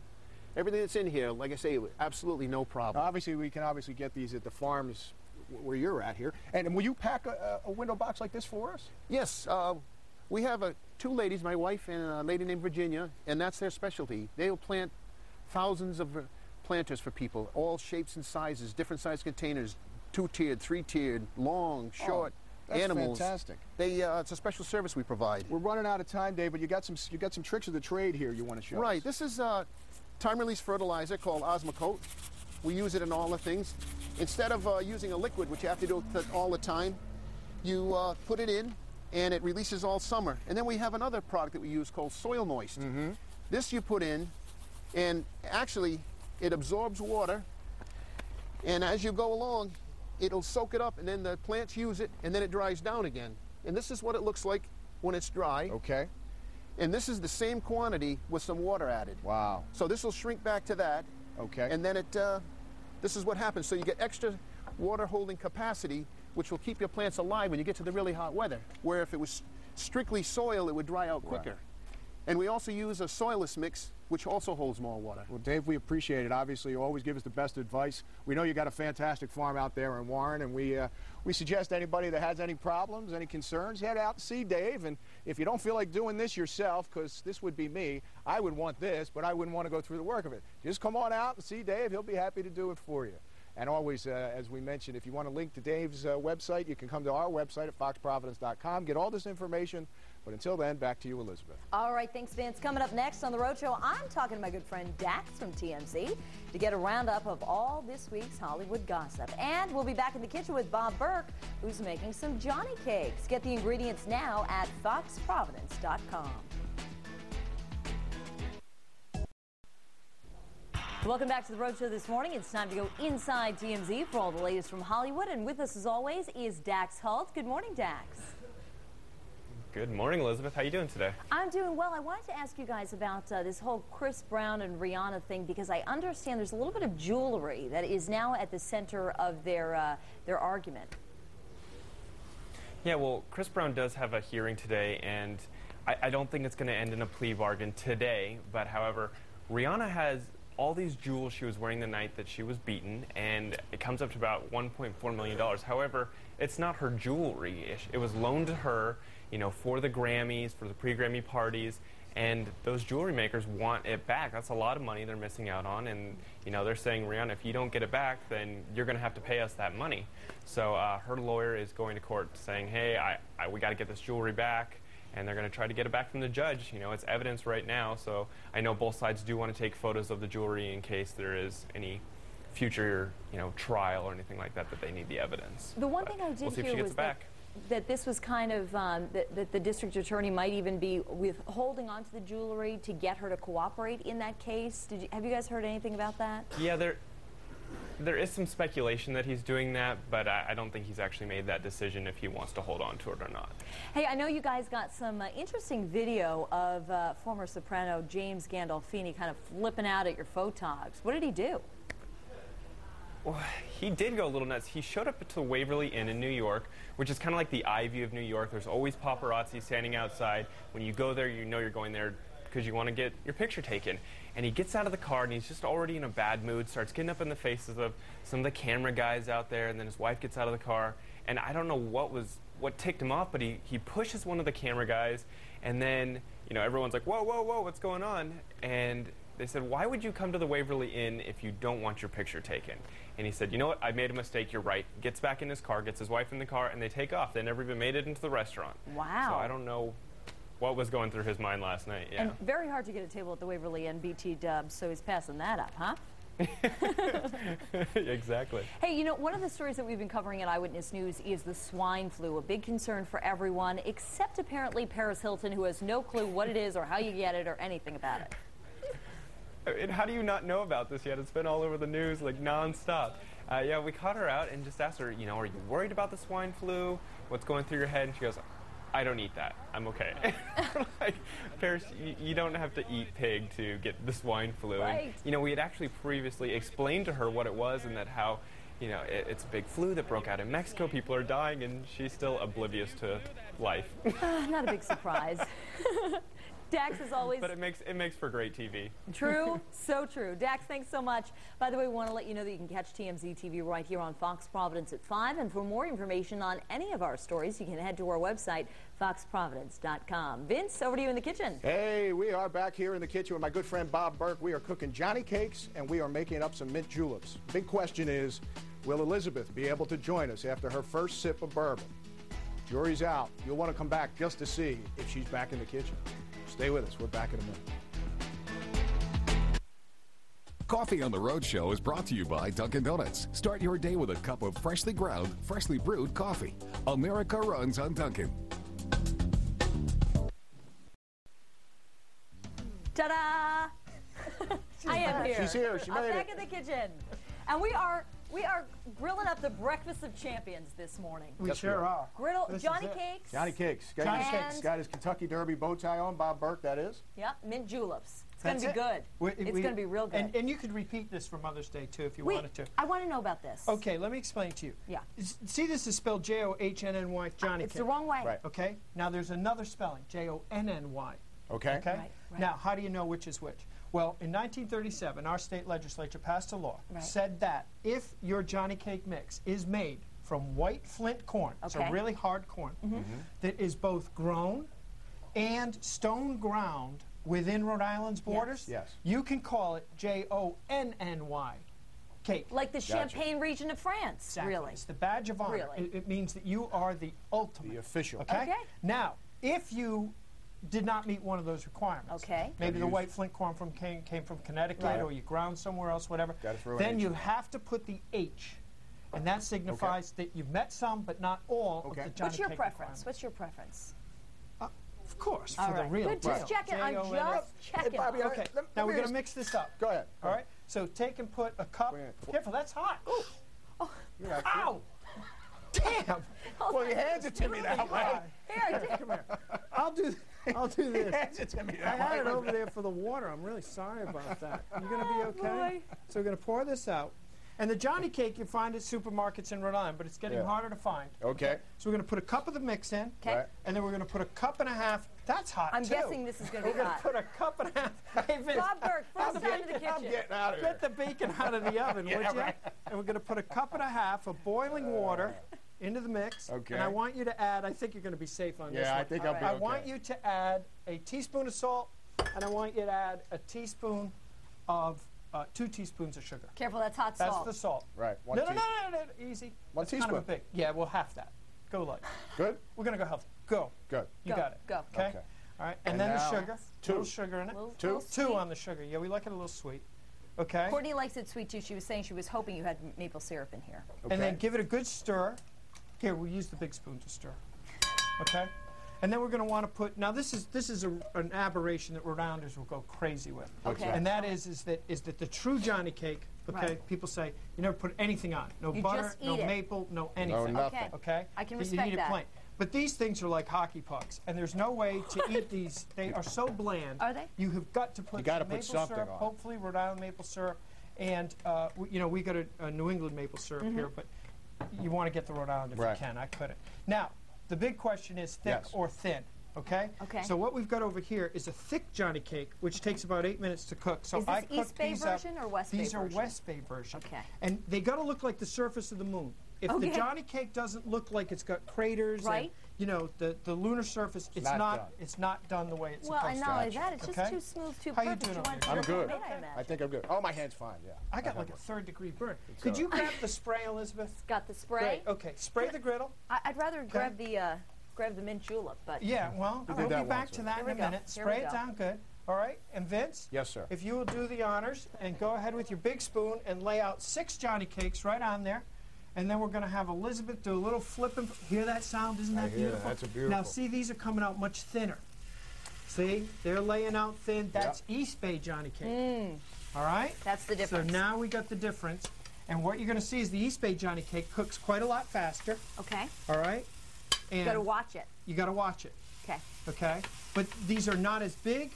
Everything that's in here, like I say, absolutely no problem.
Now, obviously, we can get these at the farms where you're at here. And will you pack a window box like this for us?
Yes. We have 2 ladies, my wife and a lady named Virginia, and that's their specialty. They will plant thousands of planters for people, all shapes and sizes, different size containers, 2-tiered, 3-tiered, long, short,
that's
animals.
Fantastic.
It's a special service we provide.
We're running out of time, Dave, but you got some tricks of the trade here you want to show us.
Right. This is time-release fertilizer called Osmocote. We use it in all the things. Instead of using a liquid, which you have to do all the time, you put it in, and it releases all summer. And then we have another product that we use called Soil Moist. This you put in, and actually, it absorbs water, and as you go along, it'll soak it up, and then the plants use it, and then it dries down again. And this is what it looks like when it's dry.
Okay.
And this is the same quantity with some water added.
Wow.
So this will shrink back to that.
Okay.
And then this is what happens. So you get extra water holding capacity, which will keep your plants alive when you get to the really hot weather, where if it was strictly soil, it would dry out quicker. And we also use a soilless mix, which also holds more water.
Well, Dave, we appreciate it. Obviously, you always give us the best advice. We know you got a fantastic farm out there in Warren, and we suggest anybody that has any problems, any concerns, head out and see Dave. And if you don't feel like doing this yourself, because this would be me, I would want this, but I wouldn't want to go through the work of it. Just come on out and see Dave. He'll be happy to do it for you. And always, as we mentioned, if you want to link to Dave's website, you can come to our website at foxprovidence.com, get all this information. But until then, back to you, Elizabeth.
All right, thanks, Vince. Coming up next on The Rhode Show, I'm talking to my good friend Dax from TMZ to get a roundup of all this week's Hollywood gossip. And we'll be back in the kitchen with Bob Burke, who's making some Johnny cakes. Get the ingredients now at foxprovidence.com. Welcome back to The Rhode Show this morning. It's time to go inside TMZ for all the latest from Hollywood. And with us, as always, is Dax Hult. Good morning, Dax.
Good morning, Elizabeth. How are you doing today?
I'm doing well. I wanted to ask you guys about this whole Chris Brown and Rihanna thing, because I understand there's a little bit of jewelry that is now at the center of their argument.
Yeah, well, Chris Brown does have a hearing today, and I don't think it's going to end in a plea bargain today. But, however, Rihanna has all these jewels she was wearing the night that she was beaten, and it comes up to about $1.4 million. However, it's not her jewelry. It was loaned to her, you know, for the Grammys, for the pre-Grammy parties, and those jewelry makers want it back. That's a lot of money they're missing out on, and, you know, they're saying, Rihanna, if you don't get it back, then you're going to have to pay us that money. So her lawyer is going to court saying, hey, we got to get this jewelry back, and they're going to try to get it back from the judge. You know, it's evidence right now, so I know both sides do want to take photos of the jewelry in case there is any future, you know, trial or anything like that they need the evidence.
The one thing I did hear was that this was kind of, that the district attorney might even be holding on to the jewelry to get her to cooperate in that case. Have you guys heard anything about that?
Yeah, there is some speculation that he's doing that, but I don't think he's actually made that decision if he wants to hold on to it or not.
Hey, I know you guys got some interesting video of former soprano James Gandolfini kind of flipping out at your photogs. What did he do?
Well, he did go a little nuts. He showed up to the Waverly Inn in New York, which is kind of like the eye view of New York. There's always paparazzi standing outside. When you go there, you know you're going there because you want to get your picture taken. And he gets out of the car, and he's just already in a bad mood, starts getting up in the faces of some of the camera guys out there, and then his wife gets out of the car. And I don't know what ticked him off, but he pushes one of the camera guys, and then, you know, everyone's like, whoa, whoa, whoa, what's going on? And they said, why would you come to the Waverly Inn if you don't want your picture taken? And he said, you know what, I made a mistake, you're right. Gets back in his car, gets his wife in the car, and they take off. They never even made it into the restaurant.
Wow.
So I don't know what was going through his mind last night. Yeah.
And very hard to get a table at the Waverly Inn, BT Dubs, so he's passing that up, huh?
Exactly.
Hey, you know, one of the stories that we've been covering at Eyewitness News is the swine flu, a big concern for everyone, except apparently Paris Hilton, who has no clue what it is or how you get it or anything about it.
And how do you not know about this yet? It's been all over the news, like, nonstop. Yeah, we caught her out and just asked her, you know, are you worried about the swine flu? What's going through your head? And she goes, I don't eat that. I'm okay. Like, Paris, you don't have to eat pig to get the swine flu.
Right.
And, you know, we had actually previously explained to her what it was and that how, you know, it's a big flu that broke out in Mexico. People are dying, and she's still oblivious to life.
Not a big surprise. Dax, as always.
But it makes for great TV.
True, so true. Dax, thanks so much. By the way, we want to let you know that you can catch TMZ TV right here on Fox Providence at 5. And for more information on any of our stories, you can head to our website, foxprovidence.com. Vince, over to you in the kitchen.
Hey, we are back here in the kitchen with my good friend Bob Burke. We are cooking Johnny cakes, and we are making up some mint juleps. Big question is, will Elizabeth be able to join us after her first sip of bourbon? Jury's out. You'll want to come back just to see if she's back in the kitchen. Stay with us. We're back in a minute.
Coffee on the Rhode Show is brought to you by Dunkin' Donuts. Start your day with a cup of freshly ground, freshly brewed coffee. America runs on Dunkin'.
Ta-da! I am here.
She's here. She made
I'm
it.
back in the kitchen. And we are grilling up the breakfast of champions this morning.
We sure are.
Johnny cakes.
Johnny cakes. Got his Kentucky Derby bow tie on. Bob Burke, that is.
Yep, mint juleps. It's going to be good. It's going to be real good.
And you could repeat this for Mother's Day, too, if you wanted to.
I want to know about this.
Okay, let me explain to you.
Yeah.
See, this is spelled Johnnny, Johnny
It's
cake.
the wrong way.
Right.
Okay? Now, there's another spelling, Jonny.
Okay.
Okay? Now, how do you know which is which? Well, in 1937, our state legislature passed a law, said that if your Johnny Cake mix is made from white flint corn, so really hard corn, that is both grown and stone ground within Rhode Island's borders, you can call it Jonny cake.
Like the Champagne region of France,
Exactly.
really.
It's the badge of honor.
Really?
It means that you are the ultimate.
The official.
Okay? Now, if you did not meet one of those requirements, maybe the white flint corn came from Connecticut, or you ground somewhere else, whatever, then you have to put the H. And that signifies that you've met some, but not all of the Johnny
What's your
Cake
preference? What's your preference?
Of course,
All
for the
right.
real
Good,
deal.
just checking. I'm just checking.
Hey, Bobby, okay, now we're going to mix this up.
Go ahead.
All right? So take and put a cup. Careful, that's hot.
Oh.
Ow! Damn!
Well, you hands it to me that way.
Here,
come here. I'll do this.
Hands it to me
I
that
had it
way.
over there for the water. I'm really sorry about that. You going to be okay? So we're going to pour this out. And the Johnny Cake you find at supermarkets in Rhode Island, but it's getting harder to find.
Okay.
So we're going to put a cup of the mix in.
Okay.
And then we're going to put a cup and a half. That's hot,
I'm
too.
guessing this is going to be
We're
hot.
going to put a cup and a half. Hey, Vince,
Bob Burke, first time in the kitchen.
I'm getting out of here.
get the bacon out of the oven, would you? And we're going to put a cup and a half of boiling water into the mix.
Okay.
And I want you to add, I think you're going to be safe on this one.
Yeah, I think I'll be okay.
I want you to add a teaspoon of salt, and I want you to add a teaspoon of 2 teaspoons of sugar.
Careful, that's hot salt.
That's the salt.
Right.
No, easy.
One
It's kind
teaspoon.
of a big. Yeah, we'll half that. Go light.
Good?
We're going to go healthy. Go.
Good.
You got it.
Go.
Okay? All right. And then the
now,
sugar.
2.
Little sugar in it.
Little
2 on the sugar. Yeah, we like it a little sweet. Okay?
Courtney likes it sweet, too. She was saying she was hoping you had maple syrup in here.
And then give it a good stir. Here, we'll use the big spoon to stir. Okay? And then we're going to want to put, now this is an aberration that Rhode Islanders will go crazy with.
Okay.
And that is that the true Johnny Cake, okay, people say you never put anything on. No
You
butter,
just
no
eat it.
maple, no anything.
No, nothing.
Okay?
I can
You
respect
eat it
that.
plain. But these things are like hockey pucks, and there's no way to eat these. They are so bland.
Are they?
You have got to put
You gotta
some
put
maple
something
syrup,
on it.
hopefully Rhode Island maple syrup, and we got a New England maple syrup here, but you want to get the Rhode Island if you can. I couldn't. Now, the big question is thick or thin. Okay?
Okay.
So what we've got over here is a thick Johnny Cake, which takes about 8 minutes to cook. So
Is
I
this
cooked
East Bay
these up.
version or West Bay
These are
version?
West Bay version.
Okay.
And they got to look like the surface of the moon. If the Johnny Cake doesn't look like it's got craters and, you know, the lunar surface, it's not done the way it's
Well,
supposed
and
to.
not only that, it's just too smooth, too
How you
perfect.
doing over
want
there?
it
I'm
to
good.
look homemade, I imagine.
I think I'm good. Oh, my hand's fine, yeah.
I got like a 3rd-degree burn. Could you grab the spray, Elizabeth?
Got the spray?
Great. Okay, spray the griddle.
I'd rather grab the mint julep, but
Yeah, well, we'll be back to that in a minute. Spray it down good. All right, and Vince?
Yes, sir.
If you will do the honors and go ahead with your big spoon and lay out 6 Johnny Cakes right on there. And then we're going to have Elizabeth do a little flipping. Hear that sound? Isn't that beautiful?
That's a beautiful.
Now, see, these are coming out much thinner. See? They're laying out thin. That's East Bay Johnny Cake. All right?
That's the difference.
So now we got the difference. And what you're going to see is the East Bay Johnny Cake cooks quite a lot faster.
Okay.
All right? And
You got to watch it.
You got to watch it.
Okay.
Okay? But these are not as big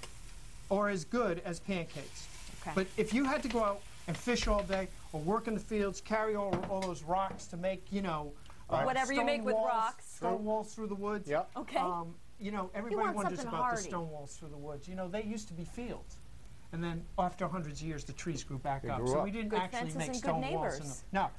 or as good as pancakes.
Okay.
But if you had to go out and fish all day or work in the fields, carry all those rocks to make, you know,
whatever you
stone
make with
walls,
rocks.
stone walls through the woods.
Yep.
Okay.
You know, everybody
want
wonders
something
about the
hardy.
stone walls through the woods. You know, they used to be fields. And then after hundreds of years, the trees grew back up.
grew
So
up.
we didn't
Good
actually
fences
make
and good
stone walls. In them.
neighbors.
Now,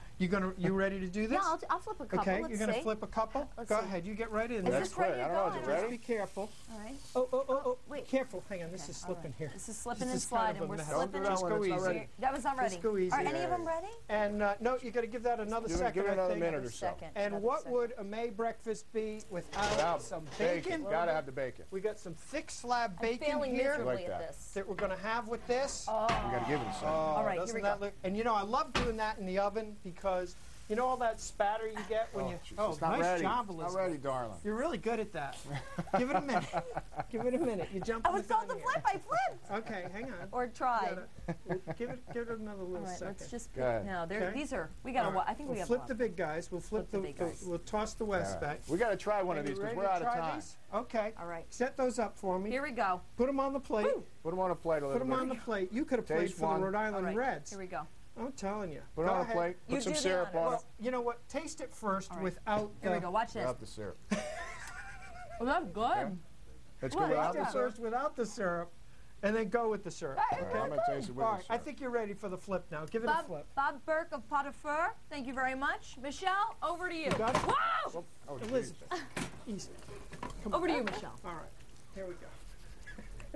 you ready to do this?
Yeah, I'll flip a couple.
Okay,
Let's
you're going to
see.
flip a couple?
Let's
Go
see.
ahead, you get right in
Is
there.
this ready to
I don't
go?
know, is it ready?
Just be careful.
All right.
Oh,
wait.
Careful. Hang on, this is slipping here.
This is slipping
This
and
is kind
sliding.
of a
We're
mess.
slipping
Just
and
go
It's not
easy.
ready.
That one's not ready.
Just go easy.
Are any of them ready?
And no, you got to give that another second,
Give it
I
another
think.
minute or so.
And
Another
what
second.
would a May breakfast be without
Without
some bacon?
Gotta have the bacon.
We got some thick slab
I'm
bacon
failing
here
miserably
Like
at
that.
this.
that we're going to have with this.
You gotta give it a second.
All right, here
Doesn't
we
that
go.
look? And you know, I love doing that in the oven because you know all that spatter you get when you.
Oh, it's not
nice
ready.
job,
Not
Elizabeth.
ready, darling.
You're really good at that. Give it a minute. Give it a minute. You jump.
I was told to flip. I flipped.
Okay, hang on.
Or try.
Give it another
All
little
right,
second.
let's just.
Go ahead.
No,
Okay.
these are. We got to. I think we
We'll
have.
flip the big guys. We'll flip
the big guys.
We'll toss the West back.
We gotta try one of
Are you
these because
ready
we're
to
out of
try
time.
these? Okay.
All right.
Set those up for me.
Here we go.
Put them on the plate.
Put them on a plate a
Put
little
them
bit.
on the plate. You could have played
Taste
for
one.
the Rhode Island
All right.
Reds.
Here we go.
I'm telling you.
Put it
Go
on a
ahead.
plate.
You
Put some
do the
syrup on
honors.
it.
You know what? Taste it first
All right.
without
Here we go. Watch this.
Without the syrup.
Oh, that's good.
Let's
Well,
go without
try
the
it
syrup.
first without the syrup, and then go with the syrup.
All right, I'm gonna taste it with
All
the
right, I
syrup.
think you're ready for the flip now. Give it a flip.
Bob Burke of Pot au Feu, thank you very much. Michelle, over to you.
You got it?
Wow!
Oh,
Elizabeth, easy. Come
Over
on.
to you, Michelle.
All right, here we go.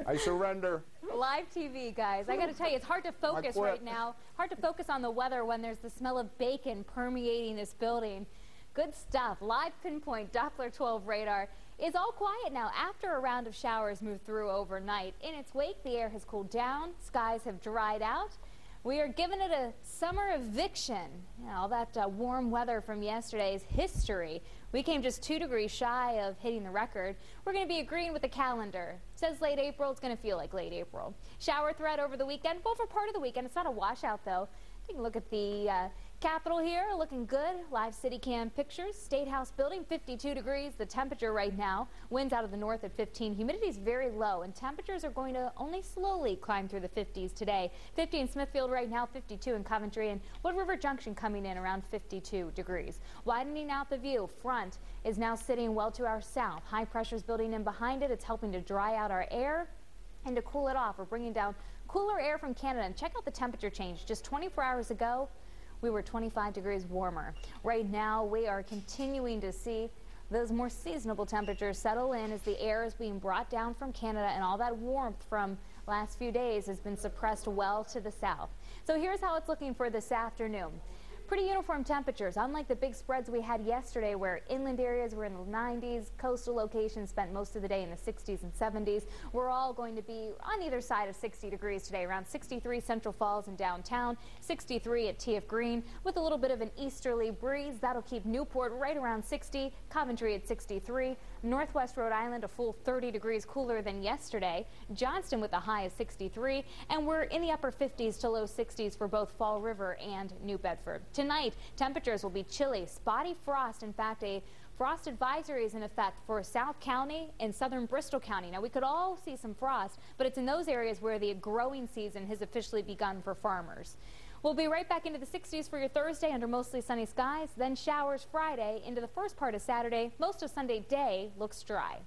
I surrender.
Live TV, guys. I got to tell you, it's hard to focus
quit.
right now. Hard to focus on the weather when there's the smell of bacon permeating this building. Good stuff. Live pinpoint Doppler 12 radar is all quiet now after a round of showers moved through overnight. In its wake, the air has cooled down. Skies have dried out. We are giving it a summer eviction. You know, all that warm weather from yesterday's history. We came just 2 degrees shy of hitting the record. We're going to be agreeing with the calendar. It says late April. It's going to feel like late April. Shower threat over the weekend. Well, for part of the weekend. It's not a washout, though. Take a look at the Capitol here, looking good. Live city cam pictures. State House building, 52 degrees. The temperature right now. Winds out of the north at 15. Humidity is very low, and temperatures are going to only slowly climb through the 50s today. 50 in Smithfield right now, 52 in Coventry, and Wood River Junction coming in around 52 degrees. Widening out the view. Front is now sitting well to our south. High pressure is building in behind it. It's helping to dry out our air and to cool it off. We're bringing down cooler air from Canada. And check out the temperature change. Just 24 hours ago, we were 25 degrees warmer. Right now, we are continuing to see those more seasonable temperatures settle in as the air is being brought down from Canada, and all that warmth from last few days has been suppressed well to the south. So here's how it's looking for this afternoon. Pretty uniform temperatures, unlike the big spreads we had yesterday where inland areas were in the 90s, coastal locations spent most of the day in the 60s and 70s. We're all going to be on either side of 60 degrees today, around 63 Central Falls and downtown, 63 at TF Green, with a little bit of an easterly breeze. That'll keep Newport right around 60, Coventry at 63, Northwest Rhode Island a full 30 degrees cooler than yesterday, Johnston with a high of 63, and we're in the upper 50s to low 60s for both Fall River and New Bedford. Tonight, temperatures will be chilly, spotty frost. In fact, a frost advisory is in effect for South County and southern Bristol County. Now, we could all see some frost, but it's in those areas where the growing season has officially begun for farmers. We'll be right back into the 60s for your Thursday under mostly sunny skies, then showers Friday into the first part of Saturday. Most of Sunday day looks dry.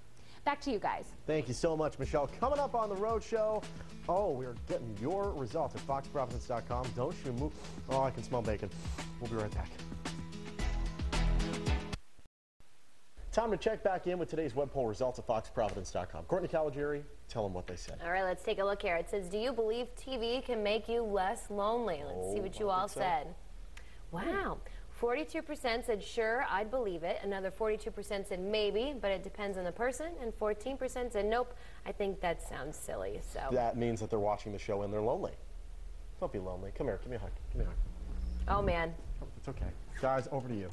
Back to you guys.
Thank you so much, Michelle. Coming up on the Rhode Show, we're getting your results at foxprovidence.com. Don't you move. Oh, I can smell bacon. We'll be right back. Time to check back in with today's web poll results at foxprovidence.com. Courtney Caligieri, tell them what they said.
All right, let's take a look here. It says, do you believe TV can make you less lonely? Let's see what you all said. Wow. 42% said, sure, I'd believe it. Another 42% said, maybe, but it depends on the person. And 14% said, nope, I think that sounds silly. So
that means that they're watching the show and they're lonely. Don't be lonely. Come here. Give me a hug. Give me a hug.
Oh, man.
It's okay. Guys, over to you.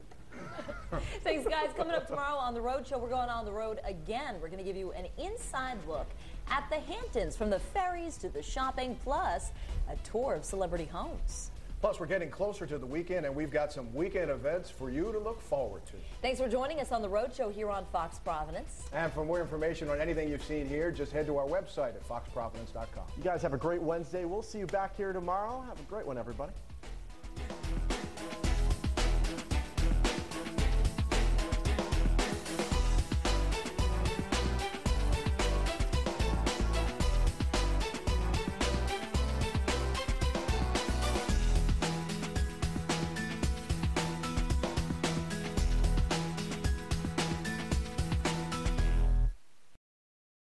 Thanks, guys. Coming up tomorrow on the Rhode Show, we're going on the road again. We're going to give you an inside look at the Hamptons, from the ferries to the shopping, plus a tour of celebrity homes.
Plus, we're getting closer to the weekend, and we've got some weekend events for you to look forward to.
Thanks for joining us on the Rhode Show here on Fox Providence.
And for more information on anything you've seen here, just head to our website at foxprovidence.com.
You guys have a great Wednesday. We'll see you back here tomorrow. Have a great one, everybody.